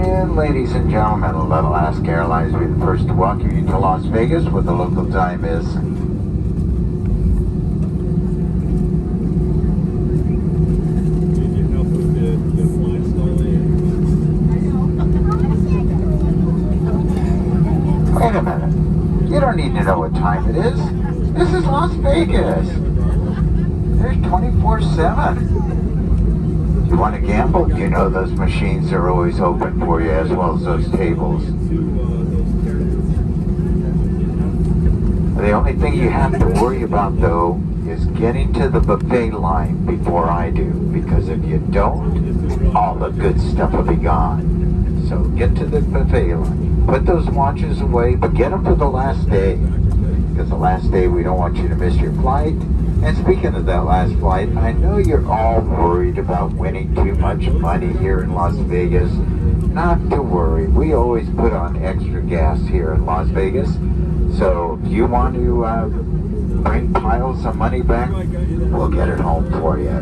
afternoon, ladies and gentlemen. Let Alaska Airlines be the first to welcome you to Las Vegas, where the local time is. Wait a minute. You don't need to know what time it is. This is Las Vegas. There's 24/7. You want to gamble? You know those machines are always open for you, as well as those tables. The only thing you have to worry about, though, is getting to the buffet line before I do, because if you don't, all the good stuff will be gone. So get to the buffet line. Put those watches away, but get them for the last day, because the last day we don't want you to miss your flight. And speaking of that last flight, I know you're all worried about winning too much money here in Las Vegas. Not to worry. We always put on extra gas here in Las Vegas. So if you want to bring piles of money back, we'll get it home for you.